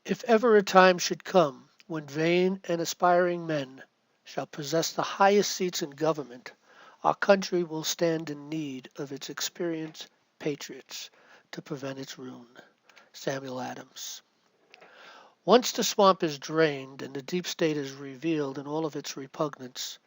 If ever a time should come when vain and aspiring men shall possess the highest seats in government, our country will stand in need of its experienced patriots to prevent its ruin. Samuel Adams. Once the swamp is drained and the deep state is revealed in all of its repugnance,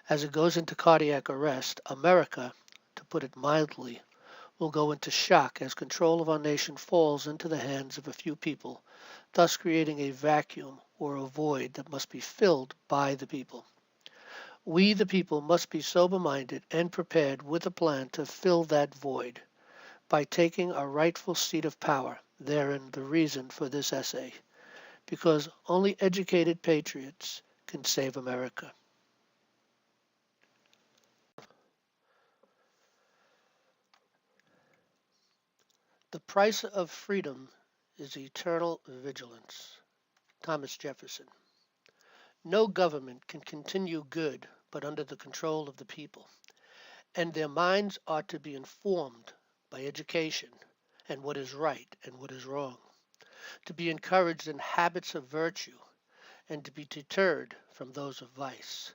as it goes into cardiac arrest, America, to put it mildly, will go into shock as control of our nation falls into the hands of a few people, thus creating a vacuum or a void that must be filled by the people. We, the people, must be sober-minded and prepared with a plan to fill that void by taking our rightful seat of power. Therein the reason for this essay, because only educated patriots can save America. The price of freedom is eternal vigilance. Thomas Jefferson. No government can continue good but under the control of the people, and their minds are to be informed by education and what is right and what is wrong, to be encouraged in habits of virtue, and to be deterred from those of vice.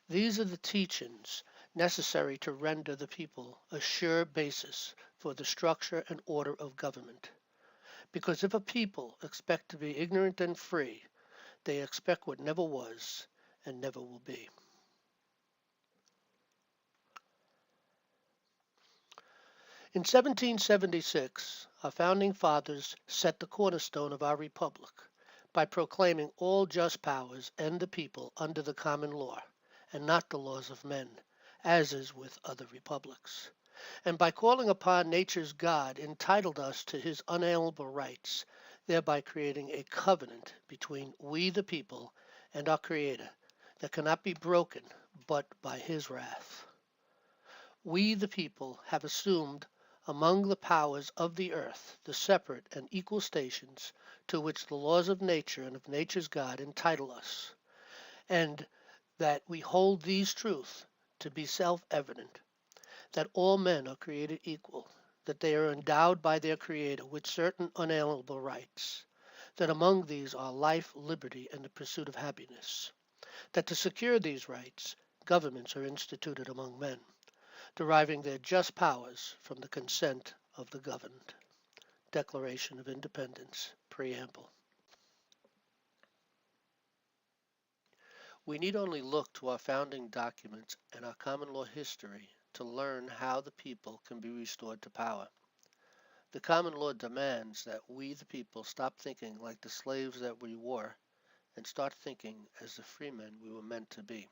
These are the teachings necessary to render the people a sure basis for the structure and order of government. Because if a people expect to be ignorant and free, they expect what never was and never will be. In 1776, our founding fathers set the cornerstone of our republic by proclaiming all just powers and the people under the common law, and not the laws of men, as is with other republics. And by calling upon nature's God, entitled us to his unalienable rights, thereby creating a covenant between we the people and our Creator that cannot be broken but by his wrath. We the people have assumed among the powers of the earth the separate and equal stations to which the laws of nature and of nature's God entitle us, and that we hold these truths to be self-evident, that all men are created equal, that they are endowed by their Creator with certain unalienable rights, that among these are life, liberty, and the pursuit of happiness, that to secure these rights, governments are instituted among men, deriving their just powers from the consent of the governed. Declaration of Independence, Preamble. We need only look to our founding documents and our common law history to learn how the people can be restored to power. The common law demands that we, the people, stop thinking like the slaves that we were and start thinking as the free men we were meant to be.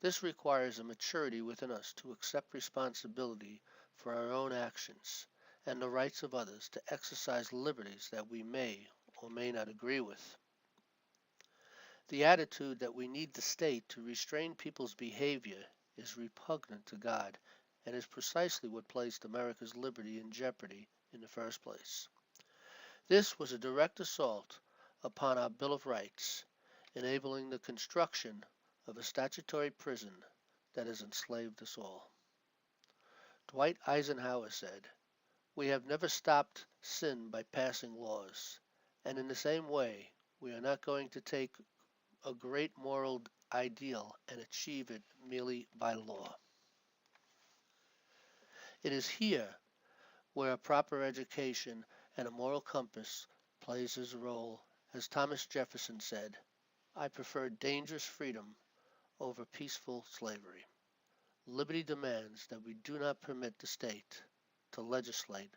This requires a maturity within us to accept responsibility for our own actions and the rights of others to exercise liberties that we may or may not agree with. The attitude that we need the state to restrain people's behavior is repugnant to God and is precisely what placed America's liberty in jeopardy in the first place. This was a direct assault upon our Bill of Rights, enabling the construction of a statutory prison that has enslaved us all. Dwight Eisenhower said, "We have never stopped sin by passing laws, and in the same way, we are not going to take a great moral ideal and achieve it merely by law." It is here where a proper education and a moral compass plays his role. As Thomas Jefferson said, "I prefer dangerous freedom over peaceful slavery." Liberty demands that we do not permit the state to legislate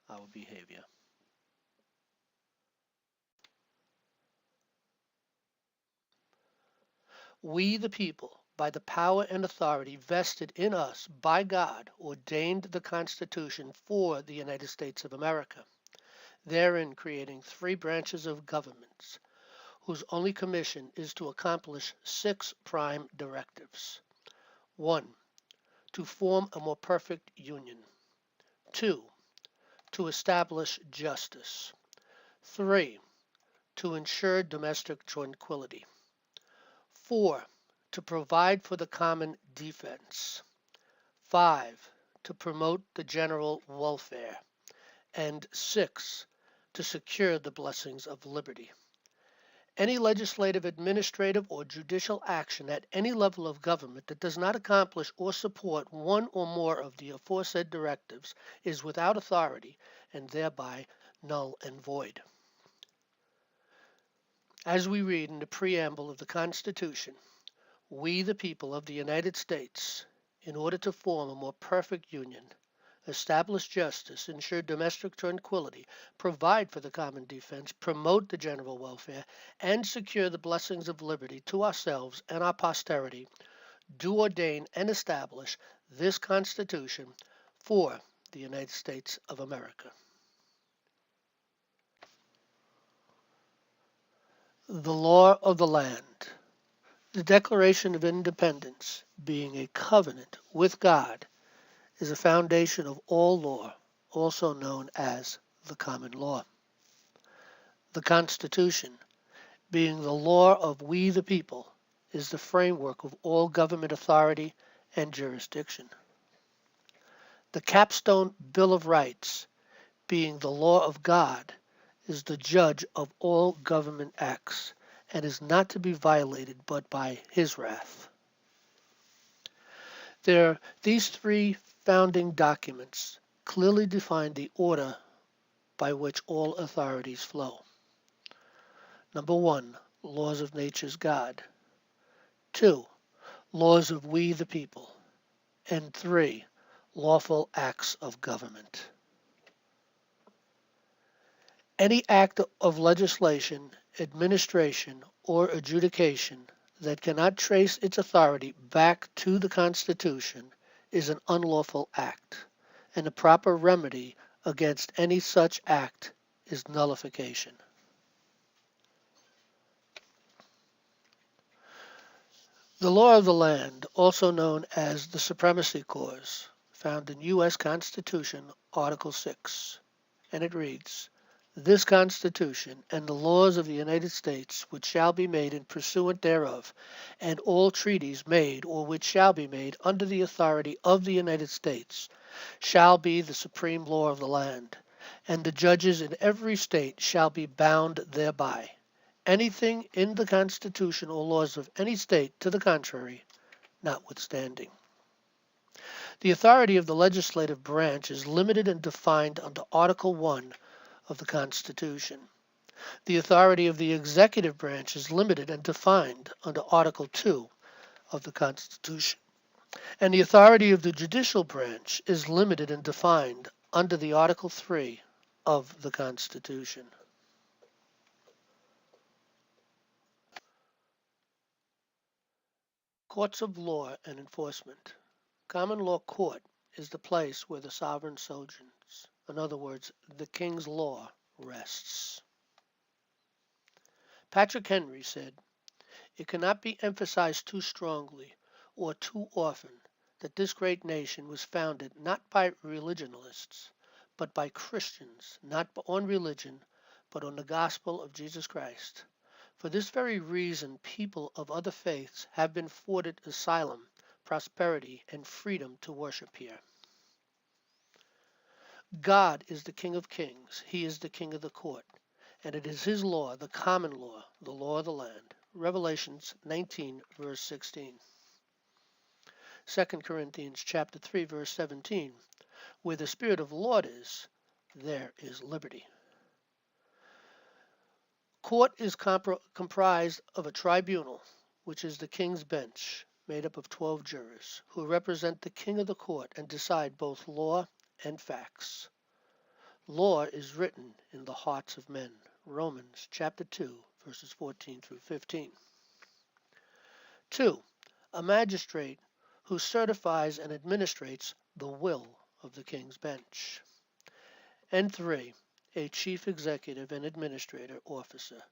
our behavior. We, the people, by the power and authority vested in us by God, ordained the Constitution for the United States of America, therein creating three branches of governments, whose only commission is to accomplish 6 prime directives. 1. To form a more perfect union. 2. To establish justice. 3. To ensure domestic tranquility. 4. To provide for the common defense. 5. To promote the general welfare. And 6. to secure the blessings of liberty. Any legislative, administrative, or judicial action at any level of government that does not accomplish or support one or more of the aforesaid directives is without authority and thereby null and void. As we read in the Preamble of the Constitution, we, the people of the United States, in order to form a more perfect union, establish justice, ensure domestic tranquility, provide for the common defense, promote the general welfare, and secure the blessings of liberty to ourselves and our posterity, do ordain and establish this Constitution for the United States of America. The law of the land. The Declaration of Independence, being a covenant with God, is a foundation of all law, also known as the common law. The Constitution, being the law of we the people, is the framework of all government authority and jurisdiction. The Capstone Bill of Rights, being the law of God, is the judge of all government acts and is not to be violated but by his wrath. These three founding documents clearly define the order by which all authorities flow. Number 1, laws of nature's God. 2, laws of we the people. And 3, lawful acts of government. Any act of legislation, administration, or adjudication that cannot trace its authority back to the Constitution is an unlawful act, and the proper remedy against any such act is nullification. The law of the land, also known as the Supremacy Clause, found in U.S. Constitution, Article 6, and it reads, "This Constitution and the laws of the United States which shall be made in pursuant thereof, and all treaties made or which shall be made under the authority of the United States, shall be the supreme law of the land, and the judges in every state shall be bound thereby. Anything in the Constitution or laws of any state to the contrary, notwithstanding." The authority of the legislative branch is limited and defined under Article 1 of the Constitution. The authority of the executive branch is limited and defined under Article 2 of the Constitution. And the authority of the judicial branch is limited and defined under the Article 3 of the Constitution. Courts of law and enforcement. Common law court is the place where the sovereign sojourns. In other words, the king's law rests. Patrick Henry said, "It cannot be emphasized too strongly or too often that this great nation was founded not by religionists, but by Christians, not on religion, but on the gospel of Jesus Christ. For this very reason, people of other faiths have been afforded asylum, prosperity, and freedom to worship here." God is the King of kings. He is the King of the court. And it is his law, the common law, the law of the land. Revelations 19, verse 16. 2 Corinthians chapter 3, verse 17. Where the Spirit of the Lord is, there is liberty. Court is comprised of a tribunal, which is the king's bench, made up of 12 jurors, who represent the king of the court and decide both law and facts. Law is written in the hearts of men. Romans chapter 2, verses 14 through 15. 2. A magistrate who certifies and administrates the will of the king's bench. And 3. A chief executive and administrator officer,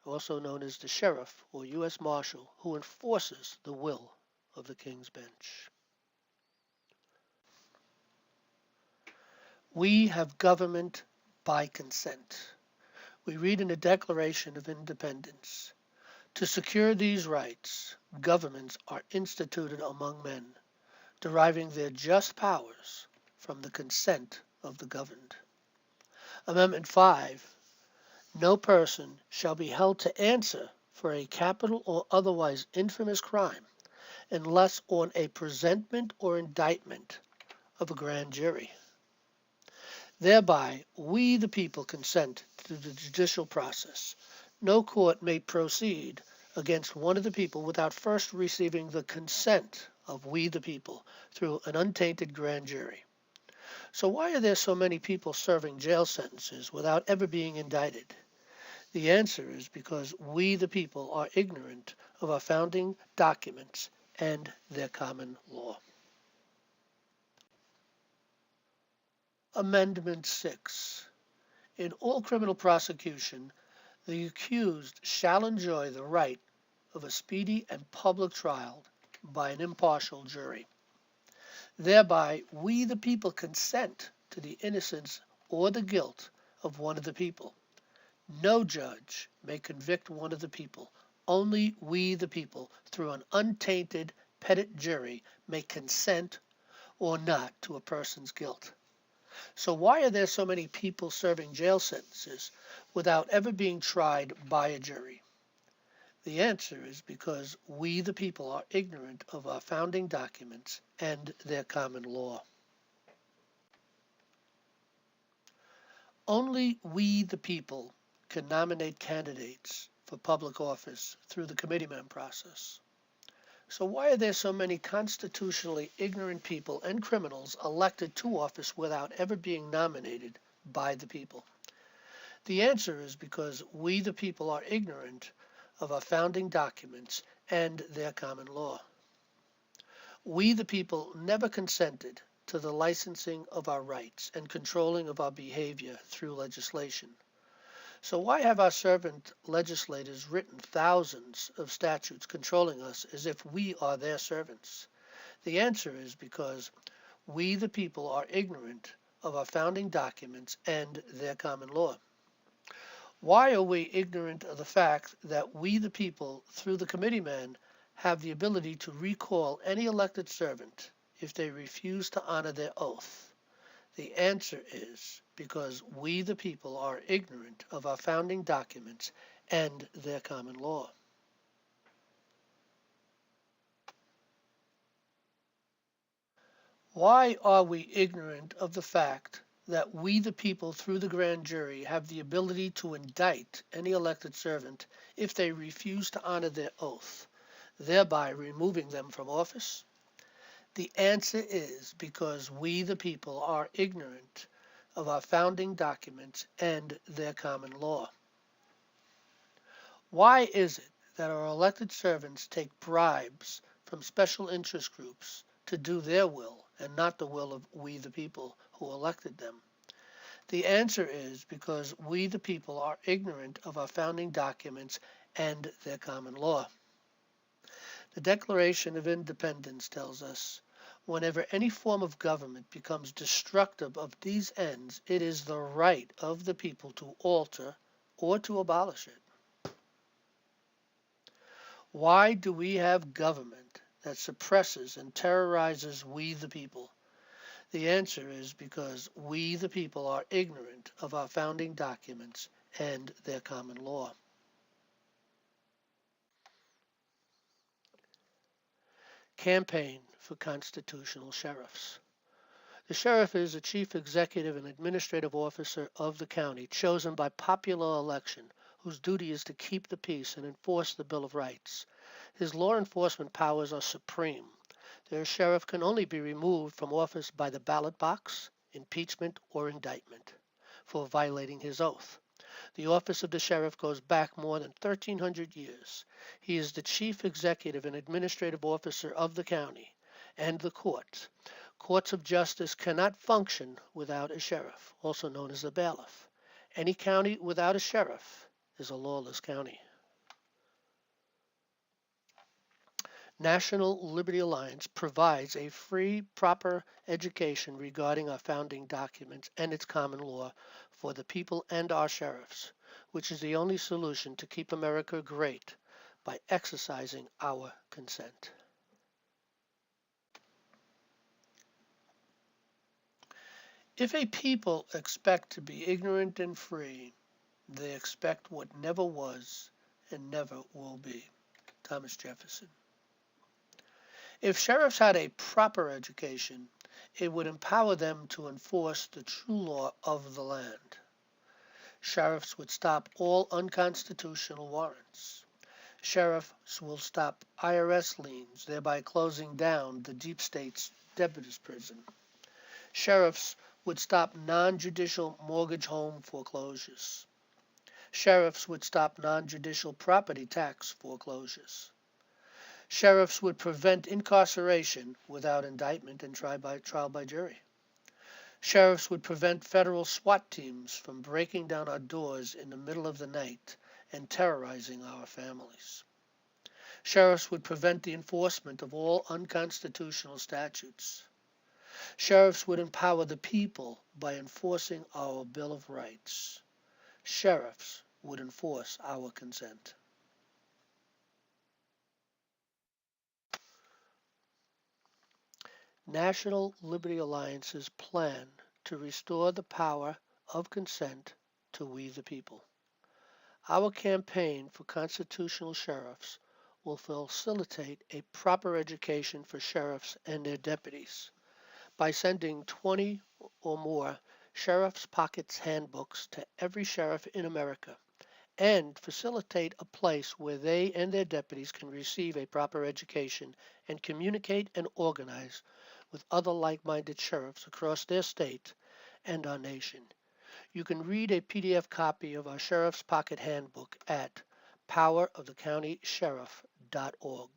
also known as the sheriff or U.S. Marshal, who enforces the will of the king's bench. We have government by consent. We read in the Declaration of Independence, "To secure these rights, governments are instituted among men, deriving their just powers from the consent of the governed." Amendment 5 No person shall be held to answer for a capital or otherwise infamous crime unless on a presentment or indictment of a grand jury. Thereby, we the people consent to the judicial process. No court may proceed against one of the people without first receiving the consent of we the people through an untainted grand jury. So why are there so many people serving jail sentences without ever being indicted? The answer is because we the people are ignorant of our founding documents and their common law. Amendment 6. In all criminal prosecution, the accused shall enjoy the right of a speedy and public trial by an impartial jury. Thereby, we the people consent to the innocence or the guilt of one of the people. No judge may convict one of the people. Only we the people, through an untainted petit jury, may consent or not to a person's guilt. So why are there so many people serving jail sentences without ever being tried by a jury? The answer is because we the people are ignorant of our founding documents and their common law. Only we the people can nominate candidates for public office through the committeeman process. So why are there so many constitutionally ignorant people and criminals elected to office without ever being nominated by the people? The answer is because we the people are ignorant of our founding documents and their common law. We the people never consented to the licensing of our rights and controlling of our behavior through legislation. So why have our servant legislators written thousands of statutes controlling us as if we are their servants? The answer is because we the people are ignorant of our founding documents and their common law. Why are we ignorant of the fact that we the people, through the committeeman, have the ability to recall any elected servant if they refuse to honor their oath? The answer is because we the people are ignorant of our founding documents and their common law. Why are we ignorant of the fact that we the people through the grand jury have the ability to indict any elected servant if they refuse to honor their oath, thereby removing them from office? The answer is because we the people are ignorant of our founding documents and their common law. Why is it that our elected servants take bribes from special interest groups to do their will and not the will of we the people who elected them? The answer is because we the people are ignorant of our founding documents and their common law. The Declaration of Independence tells us, whenever any form of government becomes destructive of these ends, it is the right of the people to alter or to abolish it. Why do we have government that suppresses and terrorizes we the people? The answer is because we the people are ignorant of our founding documents and their common law. Campaign for constitutional sheriffs. The sheriff is the chief executive and administrative officer of the county, chosen by popular election, whose duty is to keep the peace and enforce the Bill of Rights. His law enforcement powers are supreme. The sheriff can only be removed from office by the ballot box, impeachment, or indictment for violating his oath. The office of the sheriff goes back more than 1,300 years. He is the chief executive and administrative officer of the county and the courts. Courts of justice cannot function without a sheriff, also known as a bailiff. Any county without a sheriff is a lawless county. National Liberty Alliance provides a free, proper education regarding our founding documents and its common law for the people and our sheriffs, which is the only solution to keep America great by exercising our consent. If a people expect to be ignorant and free, They expect what never was and never will be. Thomas Jefferson. If sheriffs had a proper education, it would empower them to enforce the true law of the land. Sheriffs would stop all unconstitutional warrants. Sheriffs will stop IRS liens, thereby closing down the deep state's debtors' prison. Sheriffs would stop non-judicial mortgage home foreclosures. Sheriffs would stop non-judicial property tax foreclosures. Sheriffs would prevent incarceration without indictment and trial by jury. Sheriffs would prevent federal SWAT teams from breaking down our doors in the middle of the night and terrorizing our families. Sheriffs would prevent the enforcement of all unconstitutional statutes. Sheriffs would empower the people by enforcing our Bill of Rights. Sheriffs would enforce our consent. National Liberty Alliance's plan to restore the power of consent to we the people. Our campaign for constitutional sheriffs will facilitate a proper education for sheriffs and their deputies by sending 20 or more Sheriff's Pockets handbooks to every sheriff in America and facilitate a place where they and their deputies can receive a proper education and communicate and organize with other like-minded sheriffs across their state and our nation. You can read a PDF copy of our Sheriff's Pocket Handbook at powerofthecountysheriff.org.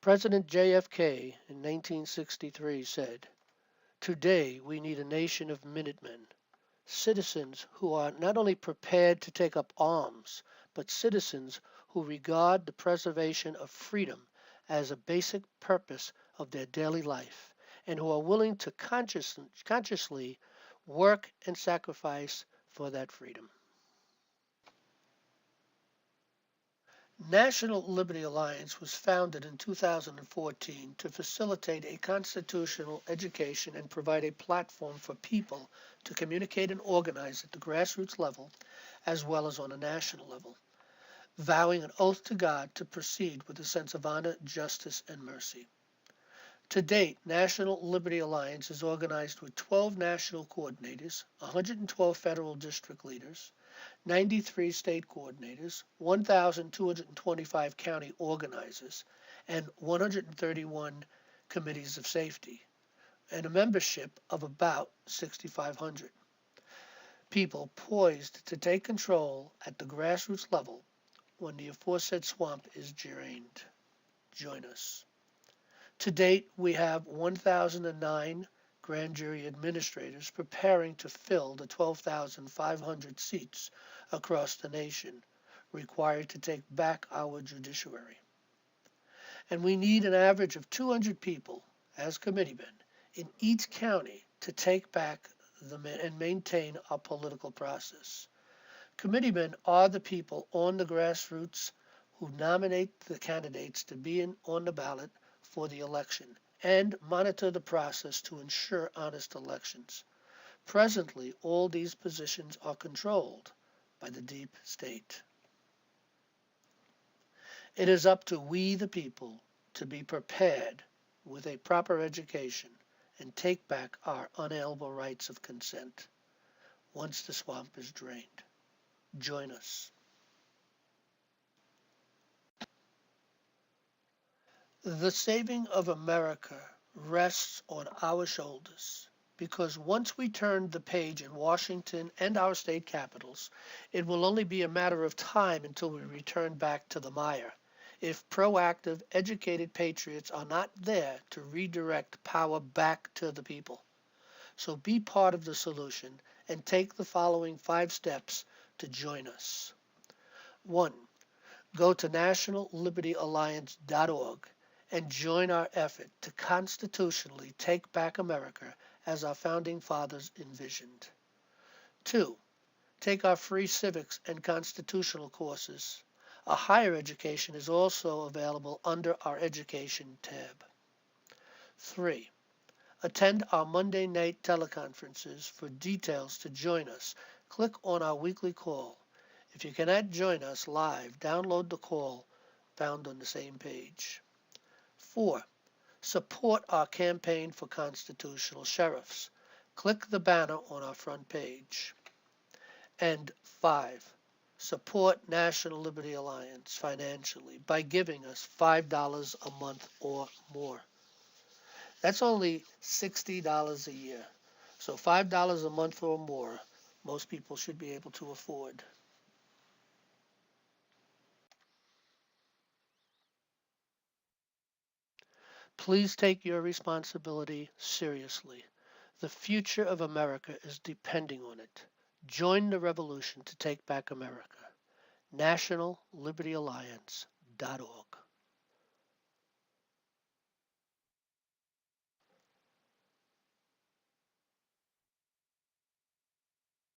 President JFK in 1963 said, "Today we need a nation of Minutemen, citizens who are not only prepared to take up arms, but citizens who regard the preservation of freedom as a basic purpose of their daily life, and who are willing to consciously work and sacrifice for that freedom." National Liberty Alliance was founded in 2014 to facilitate a constitutional education and provide a platform for people to communicate and organize at the grassroots level as well as on a national level, vowing an oath to God to proceed with a sense of honor, justice, and mercy. To date, National Liberty Alliance is organized with 12 national coordinators, 112 federal district leaders, 93 state coordinators, 1,225 county organizers, and 131 committees of safety, and a membership of about 6,500 people poised to take control at the grassroots level when the aforesaid swamp is drained. Join us. To date, we have 1,009 grand jury administrators preparing to fill the 12,500 seats across the nation required to take back our judiciary. And we need an average of 200 people as committeemen in each county to take back and maintain our political process. Committeemen are the people on the grassroots who nominate the candidates to be on the ballot for the election and monitor the process to ensure honest elections. Presently, all these positions are controlled by the deep state. It is up to we the people to be prepared with a proper education and take back our unalienable rights of consent once the swamp is drained. Join us. The saving of America rests on our shoulders because once we turn the page in Washington and our state capitals, it will only be a matter of time until we return back to the mire if proactive, educated patriots are not there to redirect power back to the people. So be part of the solution and take the following 5 steps to join us. 1. Go to nationallibertyalliance.org and join our effort to constitutionally take back America as our founding fathers envisioned. 2. Take our free civics and constitutional courses. A higher education is also available under our education tab. 3. Attend our Monday night teleconferences for details to join us Click on our weekly call. If you cannot join us live, download the call found on the same page. 4. Support our campaign for constitutional sheriffs. Click the banner on our front page. And 5. Support National Liberty Alliance financially by giving us $5 a month or more. That's only $60 a year. So $5 a month or more, most people should be able to afford. Please take your responsibility seriously. The future of America is depending on it. Join the revolution to take back America. NationalLibertyAlliance.org